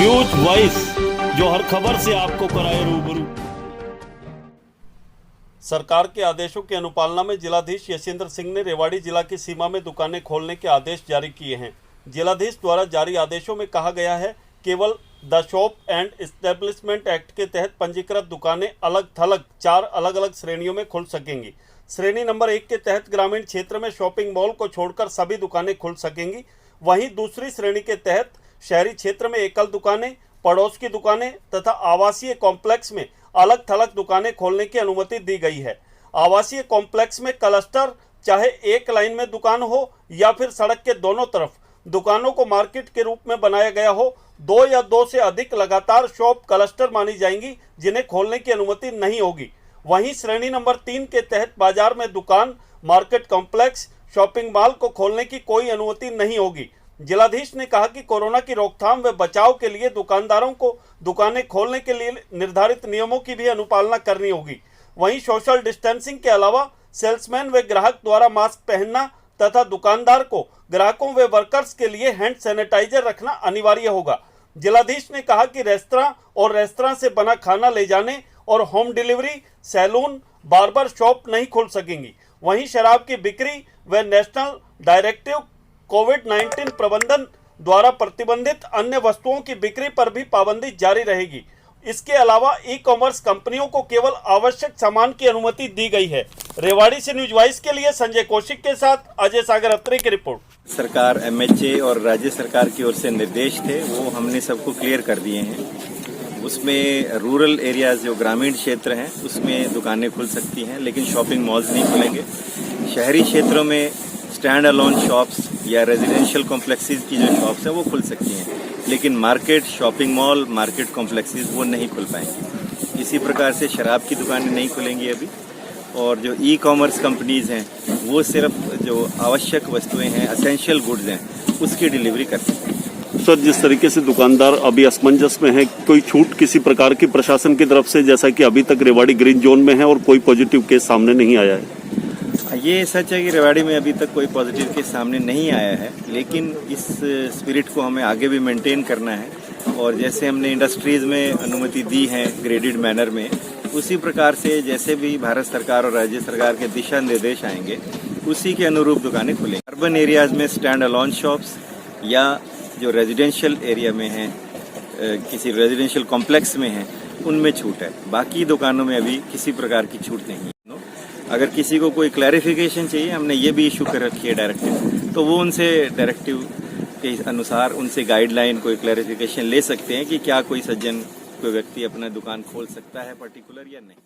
News voice, जो हर खबर से आपको कराए रूबरू। सरकार के आदेशों की अनुपालना में जिलाधीश यशेंद्र सिंह ने रेवाड़ी जिला की सीमा में दुकानें खोलने के आदेश जारी किए हैं। जिलाधीश द्वारा जारी आदेशों में कहा गया है, केवल the shop and establishment act के तहत पंजीकृत दुकानें अलग थलग 4 अलग अलग श्रेणियों में खुल सकेंगी। श्रेणी नंबर 1 के तहत ग्रामीण क्षेत्र में शॉपिंग मॉल को छोड़कर सभी दुकानें खुल सकेंगी। वहीं दूसरी श्रेणी के तहत शहरी क्षेत्र में एकल दुकानें, पड़ोस की दुकानें तथा आवासीय कॉम्प्लेक्स में अलग थलग दुकानें खोलने की अनुमति दी गई है। आवासीय कॉम्प्लेक्स में क्लस्टर, चाहे एक लाइन में दुकान हो या फिर सड़क के दोनों तरफ दुकानों को मार्केट के रूप में बनाया गया हो, 2 या 2 से अधिक लगातार शॉप क्लस्टर मानी जाएंगी, जिन्हें खोलने की अनुमति नहीं होगी। वहीं श्रेणी नंबर 3 के तहत बाजार में दुकान, मार्केट कॉम्प्लेक्स, शॉपिंग मॉल को खोलने की कोई अनुमति नहीं होगी। जिलाधीश ने कहा कि कोरोना की रोकथाम व बचाव के लिए दुकानदारों को दुकानें खोलने के लिए निर्धारित नियमों की भी अनुपालना करनी होगी। वहीं सोशल डिस्टेंसिंग के अलावा सेल्समैन व ग्राहक द्वारा मास्क पहनना तथा दुकानदार को ग्राहकों व वर्कर्स के लिए हैंड सैनिटाइजर रखना अनिवार्य होगा। जिलाधीश ने कहा कि रेस्तरां से बना खाना ले जाने और home delivery, salon, barber shop नहीं खुल सकेंगी। वहीं शराब की बिक्री व नेशनल डायरेक्टिव कोविड-19 प्रबंधन द्वारा प्रतिबंधित अन्य वस्तुओं की बिक्री पर भी पाबंदी जारी रहेगी। इसके अलावा ई कॉमर्स कंपनियों को केवल आवश्यक सामान की अनुमति दी गई है। रेवाड़ी से न्यूज वॉइस के लिए संजय कौशिक के साथ अजय सागर अत्री की रिपोर्ट। सरकार, एमएचए और राज्य सरकार की ओर से निर्देश थे, वो हमने सबको क्लियर कर दिए हैं। उसमें रूरल एरियाज, जो ग्रामीण क्षेत्र हैं, उसमें दुकानें खुल सकती हैं, लेकिन शॉपिंग मॉल्स नहीं खुलेंगे। शहरी क्षेत्रों में स्टैंड अलोन शॉप्स या रेजिडेंशियल कॉम्प्लेक्सेस की जो शॉप्स हैं वो खुल सकती हैं, लेकिन market, shopping mall, market complexes वो नहीं खुल पाएंगे। इसी प्रकार से शराब की दुकानें नहीं खुलेंगी अभी, और जो ई कॉमर्स कंपनीज हैं वो सिर्फ जो आवश्यक वस्तुएं हैं, एसेंशियल गुड्स हैं, उसकी डिलीवरी कर सकते हैं। सर, जिस तरीके से दुकानदार अभी असमंजस में है, कोई छूट किसी प्रकार की प्रशासन की तरफ से, जैसा कि अभी तक रेवाड़ी ग्रीन जोन में है और कोई पॉजिटिव केस सामने नहीं आया है? ये सच है कि रेवाड़ी में अभी तक कोई पॉजिटिव केस सामने नहीं आया है, लेकिन इस स्पिरिट को हमें आगे भी मेंटेन करना है। और जैसे हमने इंडस्ट्रीज में अनुमति दी है ग्रेडेड मैनर में, उसी प्रकार से जैसे भी भारत सरकार और राज्य सरकार के दिशा निर्देश आएंगे, उसी के अनुरूप दुकानें खुलेंगी। अर्बन एरियाज में स्टैंड अलोन शॉप्स या जो रेजिडेंशियल एरिया में हैं, किसी रेजिडेंशियल कॉम्प्लेक्स में हैं, उनमें छूट है। बाकी दुकानों में अभी किसी प्रकार की छूट नहीं है। अगर किसी को कोई क्लैरिफिकेशन चाहिए, हमने ये भी इशू कर रखी है डायरेक्टिव, तो वो उनसे डायरेक्टिव के अनुसार उनसे गाइडलाइन, कोई क्लैरिफिकेशन ले सकते हैं कि क्या कोई सज्जन, कोई व्यक्ति अपना दुकान खोल सकता है पर्टिकुलर या नहीं।